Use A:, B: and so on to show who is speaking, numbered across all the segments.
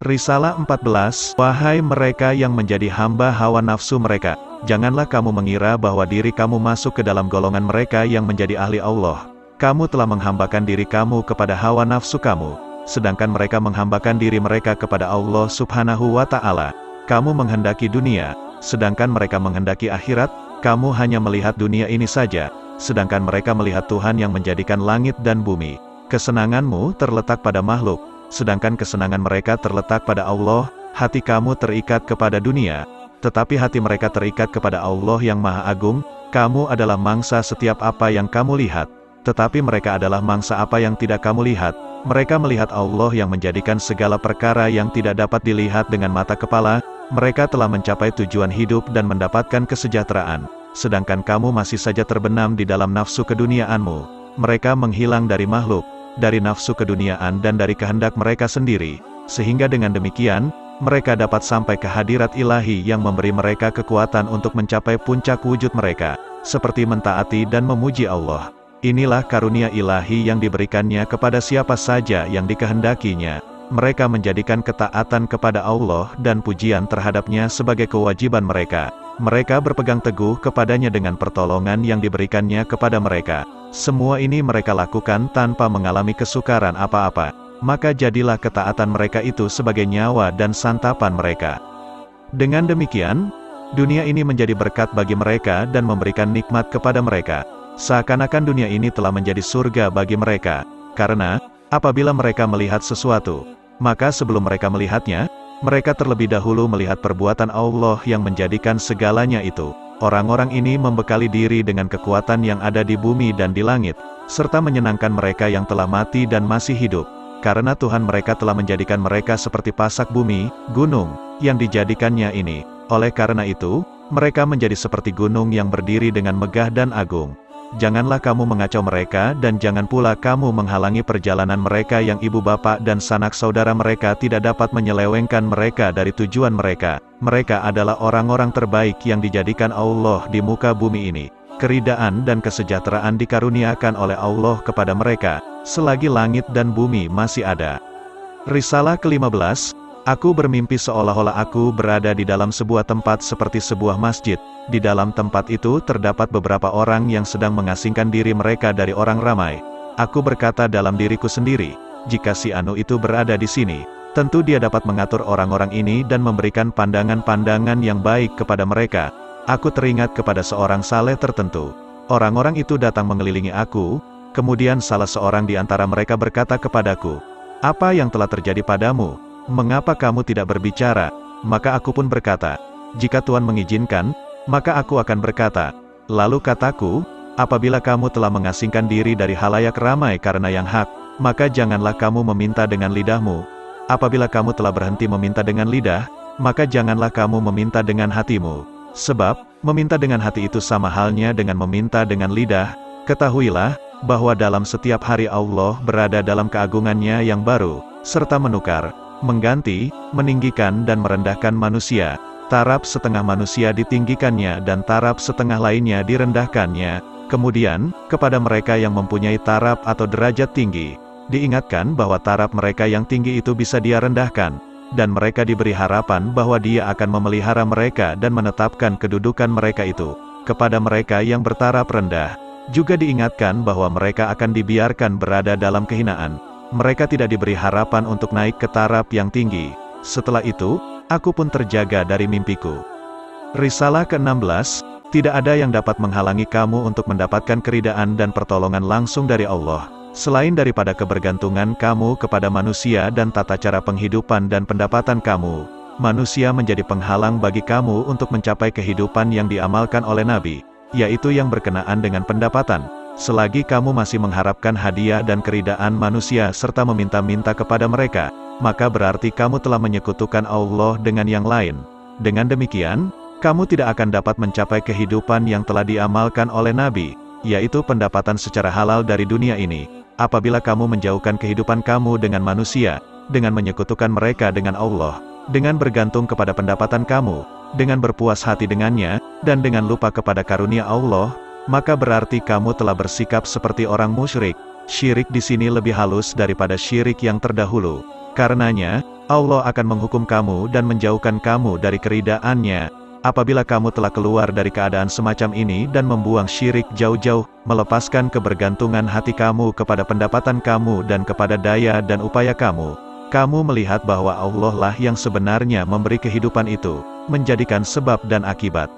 A: Risalah 14, Wahai mereka yang menjadi hamba hawa nafsu mereka, janganlah kamu mengira bahwa diri kamu masuk ke dalam golongan mereka yang menjadi ahli Allah. Kamu telah menghambakan diri kamu kepada hawa nafsu kamu, sedangkan mereka menghambakan diri mereka kepada Allah Subhanahu wa Ta'ala. Kamu menghendaki dunia, sedangkan mereka menghendaki akhirat. Kamu hanya melihat dunia ini saja, sedangkan mereka melihat Tuhan yang menjadikan langit dan bumi. Kesenanganmu terletak pada makhluk, sedangkan kesenangan mereka terletak pada Allah. Hati kamu terikat kepada dunia, tetapi hati mereka terikat kepada Allah yang Maha Agung. Kamu adalah mangsa setiap apa yang kamu lihat, tetapi mereka adalah mangsa apa yang tidak kamu lihat. Mereka melihat Allah yang menjadikan segala perkara yang tidak dapat dilihat dengan mata kepala. Mereka telah mencapai tujuan hidup dan mendapatkan kesejahteraan, sedangkan kamu masih saja terbenam di dalam nafsu keduniaanmu. Mereka menghilang dari makhluk, dari nafsu keduniaan dan dari kehendak mereka sendiri, sehingga dengan demikian, mereka dapat sampai ke hadirat ilahi yang memberi mereka kekuatan untuk mencapai puncak wujud mereka, seperti mentaati dan memuji Allah. Inilah karunia ilahi yang diberikannya kepada siapa saja yang dikehendakinya. Mereka menjadikan ketaatan kepada Allah dan pujian terhadapnya sebagai kewajiban mereka. Mereka berpegang teguh kepadanya dengan pertolongan yang diberikannya kepada mereka. Semua ini mereka lakukan tanpa mengalami kesukaran apa-apa. Maka jadilah ketaatan mereka itu sebagai nyawa dan santapan mereka. Dengan demikian, dunia ini menjadi berkat bagi mereka dan memberikan nikmat kepada mereka. Seakan-akan dunia ini telah menjadi surga bagi mereka. Karena, apabila mereka melihat sesuatu, maka sebelum mereka melihatnya, mereka terlebih dahulu melihat perbuatan Allah yang menjadikan segalanya itu. Orang-orang ini membekali diri dengan kekuatan yang ada di bumi dan di langit, serta menyenangkan mereka yang telah mati dan masih hidup. Karena Tuhan mereka telah menjadikan mereka seperti pasak bumi, gunung, yang dijadikannya ini. Oleh karena itu, mereka menjadi seperti gunung yang berdiri dengan megah dan agung. Janganlah kamu mengacau mereka dan jangan pula kamu menghalangi perjalanan mereka yang ibu bapak dan sanak saudara mereka tidak dapat menyelewengkan mereka dari tujuan mereka. Mereka adalah orang-orang terbaik yang dijadikan Allah di muka bumi ini. Keridaan dan kesejahteraan dikaruniakan oleh Allah kepada mereka, selagi langit dan bumi masih ada. Risalah ke-15, Aku bermimpi seolah-olah aku berada di dalam sebuah tempat seperti sebuah masjid. Di dalam tempat itu terdapat beberapa orang yang sedang mengasingkan diri mereka dari orang ramai. Aku berkata dalam diriku sendiri, jika si Anu itu berada di sini, tentu dia dapat mengatur orang-orang ini dan memberikan pandangan-pandangan yang baik kepada mereka. Aku teringat kepada seorang saleh tertentu. Orang-orang itu datang mengelilingi aku, kemudian salah seorang di antara mereka berkata kepadaku, "Apa yang telah terjadi padamu? Mengapa kamu tidak berbicara?" Maka aku pun berkata, "Jika Tuhan mengizinkan, maka aku akan berkata." Lalu kataku, "Apabila kamu telah mengasingkan diri dari halayak ramai karena yang hak, maka janganlah kamu meminta dengan lidahmu. Apabila kamu telah berhenti meminta dengan lidah, maka janganlah kamu meminta dengan hatimu. Sebab, meminta dengan hati itu sama halnya dengan meminta dengan lidah. Ketahuilah, bahwa dalam setiap hari Allah berada dalam keagungannya yang baru, serta menukar, mengganti, meninggikan dan merendahkan manusia. Taraf setengah manusia ditinggikannya dan taraf setengah lainnya direndahkannya. Kemudian, kepada mereka yang mempunyai taraf atau derajat tinggi, diingatkan bahwa taraf mereka yang tinggi itu bisa Dia rendahkan, dan mereka diberi harapan bahwa Dia akan memelihara mereka dan menetapkan kedudukan mereka itu. Kepada mereka yang bertaraf rendah, juga diingatkan bahwa mereka akan dibiarkan berada dalam kehinaan. Mereka tidak diberi harapan untuk naik ke taraf yang tinggi. Setelah itu, aku pun terjaga dari mimpiku. Risalah ke-16, Tidak ada yang dapat menghalangi kamu untuk mendapatkan keridaan dan pertolongan langsung dari Allah, selain daripada kebergantungan kamu kepada manusia dan tata cara penghidupan dan pendapatan kamu. Manusia menjadi penghalang bagi kamu untuk mencapai kehidupan yang diamalkan oleh Nabi, yaitu yang berkenaan dengan pendapatan. Selagi kamu masih mengharapkan hadiah dan keridaan manusia serta meminta-minta kepada mereka, maka berarti kamu telah menyekutukan Allah dengan yang lain. Dengan demikian, kamu tidak akan dapat mencapai kehidupan yang telah diamalkan oleh Nabi, yaitu pendapatan secara halal dari dunia ini. Apabila kamu menjauhkan kehidupan kamu dengan manusia, dengan menyekutukan mereka dengan Allah, dengan bergantung kepada pendapatan kamu, dengan berpuas hati dengannya, dan dengan lupa kepada karunia Allah, maka berarti kamu telah bersikap seperti orang musyrik. Syirik di sini lebih halus daripada syirik yang terdahulu. Karenanya, Allah akan menghukum kamu dan menjauhkan kamu dari keridaan-Nya. Apabila kamu telah keluar dari keadaan semacam ini dan membuang syirik jauh-jauh, melepaskan kebergantungan hati kamu kepada pendapatan kamu dan kepada daya dan upaya kamu, kamu melihat bahwa Allah lah yang sebenarnya memberi kehidupan itu, menjadikan sebab dan akibat.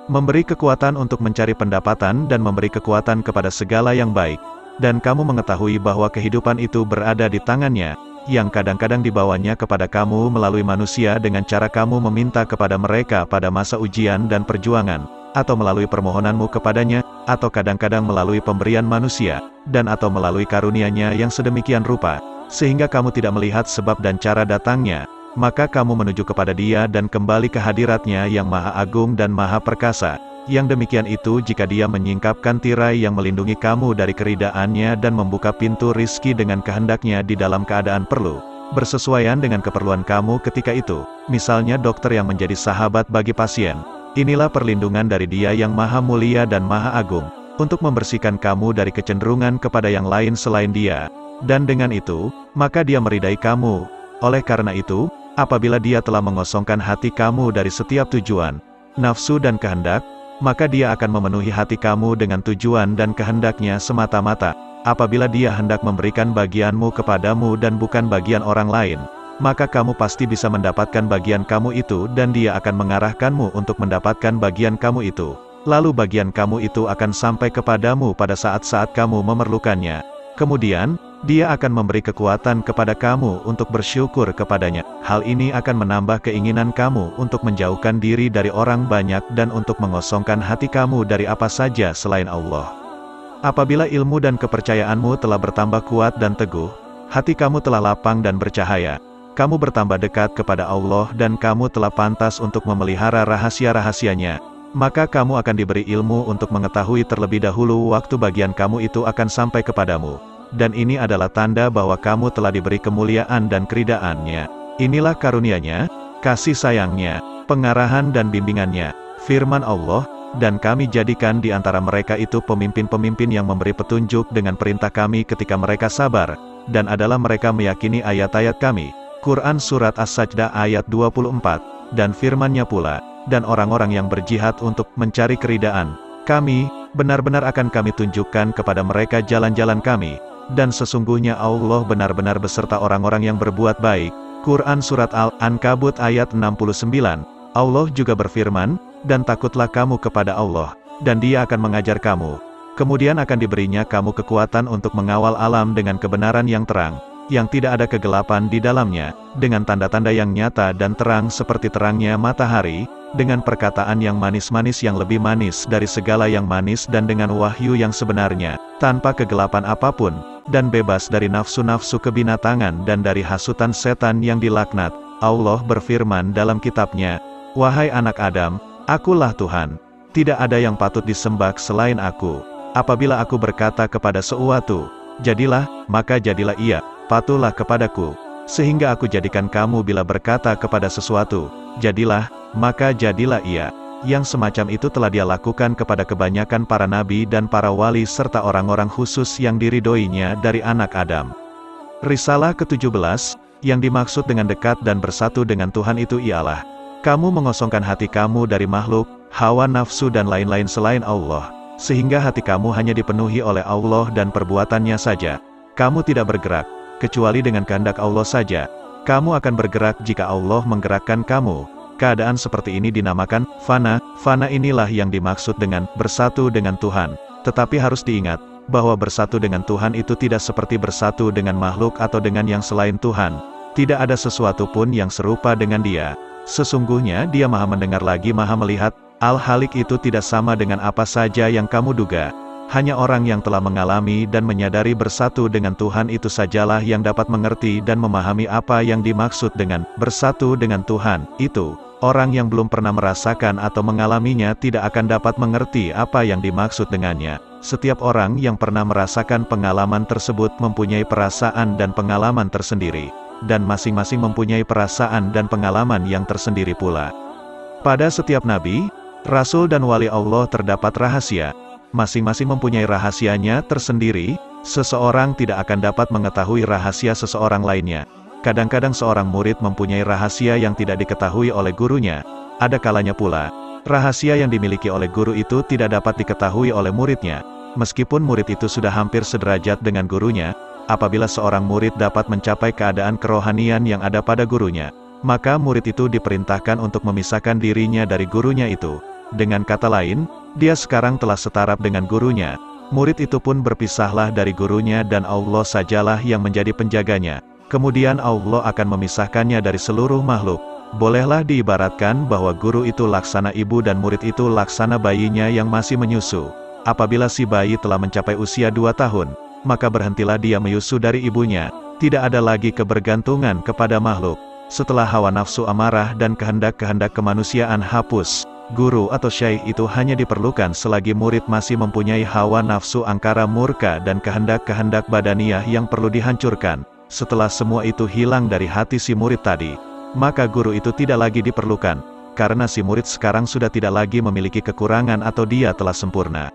A: Memberi kekuatan untuk mencari pendapatan dan memberi kekuatan kepada segala yang baik. Dan kamu mengetahui bahwa kehidupan itu berada di tangan-Nya, yang kadang-kadang dibawanya kepada kamu melalui manusia dengan cara kamu meminta kepada mereka pada masa ujian dan perjuangan, atau melalui permohonanmu kepadanya, atau kadang-kadang melalui pemberian manusia, dan atau melalui karunia-Nya yang sedemikian rupa, sehingga kamu tidak melihat sebab dan cara datangnya, maka kamu menuju kepada Dia dan kembali ke hadirat-Nya yang Maha Agung dan Maha Perkasa. Yang demikian itu jika Dia menyingkapkan tirai yang melindungi kamu dari keridaan-Nya dan membuka pintu rizki dengan kehendak-Nya di dalam keadaan perlu, bersesuaian dengan keperluan kamu ketika itu, misalnya dokter yang menjadi sahabat bagi pasien. Inilah perlindungan dari Dia yang Maha Mulia dan Maha Agung, untuk membersihkan kamu dari kecenderungan kepada yang lain selain Dia, dan dengan itu, maka Dia meridai kamu. Oleh karena itu, apabila Dia telah mengosongkan hati kamu dari setiap tujuan, nafsu dan kehendak, maka Dia akan memenuhi hati kamu dengan tujuan dan kehendak-Nya semata-mata. Apabila Dia hendak memberikan bagianmu kepadamu dan bukan bagian orang lain, maka kamu pasti bisa mendapatkan bagian kamu itu dan Dia akan mengarahkanmu untuk mendapatkan bagian kamu itu. Lalu bagian kamu itu akan sampai kepadamu pada saat-saat kamu memerlukannya. Kemudian, Dia akan memberi kekuatan kepada kamu untuk bersyukur kepadanya. Hal ini akan menambah keinginan kamu untuk menjauhkan diri dari orang banyak dan untuk mengosongkan hati kamu dari apa saja selain Allah. Apabila ilmu dan kepercayaanmu telah bertambah kuat dan teguh, hati kamu telah lapang dan bercahaya, kamu bertambah dekat kepada Allah dan kamu telah pantas untuk memelihara rahasia-rahasianya, maka kamu akan diberi ilmu untuk mengetahui terlebih dahulu waktu bagian kamu itu akan sampai kepadamu. Dan ini adalah tanda bahwa kamu telah diberi kemuliaan dan keridaan-Nya. Inilah karunia-Nya, kasih sayang-Nya, pengarahan dan bimbingan-Nya, firman Allah, dan kami jadikan di antara mereka itu pemimpin-pemimpin yang memberi petunjuk dengan perintah kami ketika mereka sabar, dan adalah mereka meyakini ayat-ayat kami. Quran Surat As-Sajdah ayat 24, dan firman-Nya pula, dan orang-orang yang berjihad untuk mencari keridaan kami, benar-benar akan kami tunjukkan kepada mereka jalan-jalan kami. Dan sesungguhnya Allah benar-benar beserta orang-orang yang berbuat baik. Quran Surat Al-Ankabut ayat 69. Allah juga berfirman, dan takutlah kamu kepada Allah, dan Dia akan mengajar kamu. Kemudian akan diberinya kamu kekuatan untuk mengawal alam dengan kebenaran yang terang, yang tidak ada kegelapan di dalamnya, dengan tanda-tanda yang nyata dan terang seperti terangnya matahari, dengan perkataan yang manis-manis yang lebih manis dari segala yang manis dan dengan wahyu yang sebenarnya, tanpa kegelapan apapun, dan bebas dari nafsu-nafsu kebinatangan dan dari hasutan setan yang dilaknat. Allah berfirman dalam kitab-Nya, "Wahai anak Adam, Akulah Tuhan. Tidak ada yang patut disembah selain Aku. Apabila Aku berkata kepada sesuatu, jadilah, maka jadilah ia, patuhlah kepadaku. Sehingga Aku jadikan kamu bila berkata kepada sesuatu, jadilah, maka jadilah ia." Yang semacam itu telah Dia lakukan kepada kebanyakan para nabi dan para wali serta orang-orang khusus yang diridhoinya dari anak Adam. Risalah ke-17, yang dimaksud dengan dekat dan bersatu dengan Tuhan itu ialah, kamu mengosongkan hati kamu dari makhluk, hawa nafsu dan lain-lain selain Allah, sehingga hati kamu hanya dipenuhi oleh Allah dan perbuatannya saja. Kamu tidak bergerak, kecuali dengan kehendak Allah saja. Kamu akan bergerak jika Allah menggerakkan kamu. Keadaan seperti ini dinamakan fana. Fana inilah yang dimaksud dengan bersatu dengan Tuhan. Tetapi harus diingat, bahwa bersatu dengan Tuhan itu tidak seperti bersatu dengan makhluk atau dengan yang selain Tuhan. Tidak ada sesuatu pun yang serupa dengan Dia. Sesungguhnya Dia Maha mendengar lagi Maha melihat. Al-Halik itu tidak sama dengan apa saja yang kamu duga. Hanya orang yang telah mengalami dan menyadari bersatu dengan Tuhan itu sajalah yang dapat mengerti dan memahami apa yang dimaksud dengan bersatu dengan Tuhan itu. Orang yang belum pernah merasakan atau mengalaminya tidak akan dapat mengerti apa yang dimaksud dengannya. Setiap orang yang pernah merasakan pengalaman tersebut mempunyai perasaan dan pengalaman tersendiri, dan masing-masing mempunyai perasaan dan pengalaman yang tersendiri pula. Pada setiap nabi, rasul dan wali Allah terdapat rahasia. Masing-masing mempunyai rahasianya tersendiri. Seseorang tidak akan dapat mengetahui rahasia seseorang lainnya. Kadang-kadang seorang murid mempunyai rahasia yang tidak diketahui oleh gurunya. Ada kalanya pula, rahasia yang dimiliki oleh guru itu tidak dapat diketahui oleh muridnya. Meskipun murid itu sudah hampir sederajat dengan gurunya, apabila seorang murid dapat mencapai keadaan kerohanian yang ada pada gurunya, maka murid itu diperintahkan untuk memisahkan dirinya dari gurunya itu. Dengan kata lain, dia sekarang telah setaraf dengan gurunya. Murid itu pun berpisahlah dari gurunya dan Allah sajalah yang menjadi penjaganya. Kemudian Allah akan memisahkannya dari seluruh makhluk. Bolehlah diibaratkan bahwa guru itu laksana ibu dan murid itu laksana bayinya yang masih menyusu. Apabila si bayi telah mencapai usia 2 tahun, maka berhentilah dia menyusu dari ibunya. Tidak ada lagi kebergantungan kepada makhluk. Setelah hawa nafsu amarah dan kehendak-kehendak kemanusiaan hapus, guru atau syaikh itu hanya diperlukan selagi murid masih mempunyai hawa nafsu angkara murka dan kehendak-kehendak badaniyah yang perlu dihancurkan. Setelah semua itu hilang dari hati si murid tadi, maka guru itu tidak lagi diperlukan, karena si murid sekarang sudah tidak lagi memiliki kekurangan atau dia telah sempurna.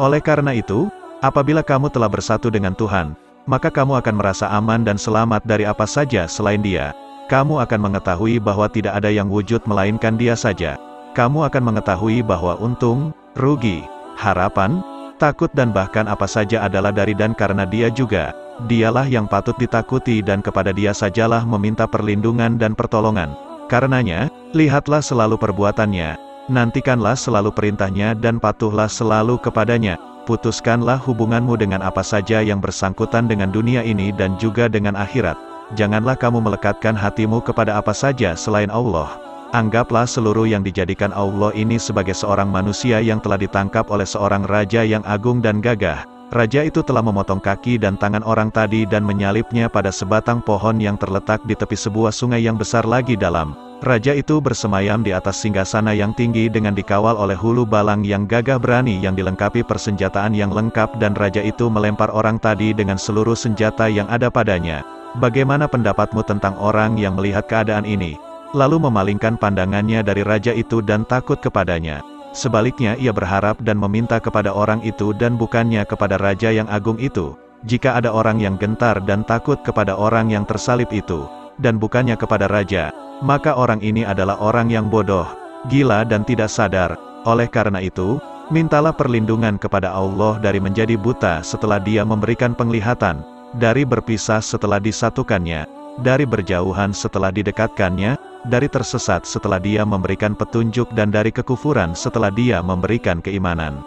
A: Oleh karena itu, apabila kamu telah bersatu dengan Tuhan, maka kamu akan merasa aman dan selamat dari apa saja selain Dia. Kamu akan mengetahui bahwa tidak ada yang wujud melainkan Dia saja. Kamu akan mengetahui bahwa untung, rugi, harapan, takut dan bahkan apa saja adalah dari dan karena Dia juga. Dialah yang patut ditakuti dan kepada Dia sajalah meminta perlindungan dan pertolongan. Karenanya, lihatlah selalu perbuatannya, nantikanlah selalu perintahnya dan patuhlah selalu kepadanya. Putuskanlah hubunganmu dengan apa saja yang bersangkutan dengan dunia ini dan juga dengan akhirat. Janganlah kamu melekatkan hatimu kepada apa saja selain Allah. Anggaplah seluruh yang dijadikan Allah ini sebagai seorang manusia yang telah ditangkap oleh seorang raja yang agung dan gagah. Raja itu telah memotong kaki dan tangan orang tadi dan menyalipnya pada sebatang pohon yang terletak di tepi sebuah sungai yang besar lagi dalam. Raja itu bersemayam di atas singgasana yang tinggi dengan dikawal oleh hulu balang yang gagah berani yang dilengkapi persenjataan yang lengkap dan raja itu melempar orang tadi dengan seluruh senjata yang ada padanya. Bagaimana pendapatmu tentang orang yang melihat keadaan ini, lalu memalingkan pandangannya dari raja itu dan takut kepadanya? Sebaliknya ia berharap dan meminta kepada orang itu dan bukannya kepada raja yang agung itu. Jika ada orang yang gentar dan takut kepada orang yang tersalib itu, dan bukannya kepada raja, maka orang ini adalah orang yang bodoh, gila dan tidak sadar. Oleh karena itu, mintalah perlindungan kepada Allah dari menjadi buta setelah Dia memberikan penglihatan, dari berpisah setelah disatukannya, dari berjauhan setelah didekatkannya, dari tersesat setelah Dia memberikan petunjuk dan dari kekufuran setelah Dia memberikan keimanan.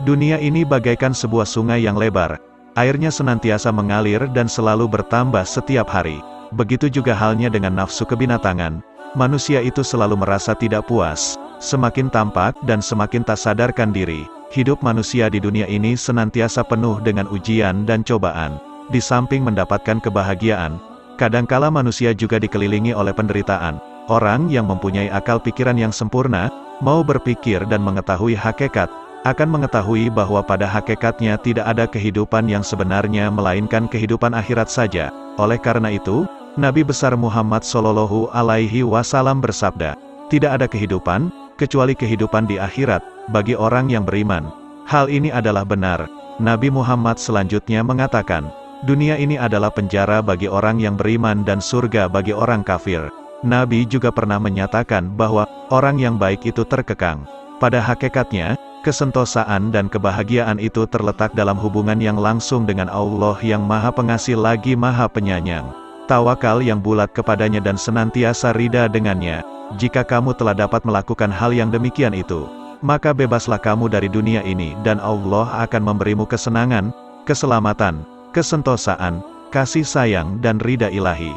A: Dunia ini bagaikan sebuah sungai yang lebar, airnya senantiasa mengalir dan selalu bertambah setiap hari. Begitu juga halnya dengan nafsu kebinatangan, manusia itu selalu merasa tidak puas, semakin tampak dan semakin tak sadarkan diri. Hidup manusia di dunia ini senantiasa penuh dengan ujian dan cobaan. Di samping mendapatkan kebahagiaan, kadangkala manusia juga dikelilingi oleh penderitaan. Orang yang mempunyai akal pikiran yang sempurna, mau berpikir dan mengetahui hakikat, akan mengetahui bahwa pada hakikatnya tidak ada kehidupan yang sebenarnya melainkan kehidupan akhirat saja. Oleh karena itu, Nabi besar Muhammad Shallallahu Alaihi Wasallam bersabda, tidak ada kehidupan, kecuali kehidupan di akhirat, bagi orang yang beriman. Hal ini adalah benar. Nabi Muhammad selanjutnya mengatakan, dunia ini adalah penjara bagi orang yang beriman dan surga bagi orang kafir. Nabi juga pernah menyatakan bahwa orang yang baik itu terkekang. Pada hakikatnya, kesentosaan dan kebahagiaan itu terletak dalam hubungan yang langsung dengan Allah yang Maha Pengasih lagi Maha Penyayang. Tawakal yang bulat kepadanya dan senantiasa rida dengannya. Jika kamu telah dapat melakukan hal yang demikian itu, maka bebaslah kamu dari dunia ini dan Allah akan memberimu kesenangan, keselamatan, kesentosaan, kasih sayang dan ridha ilahi.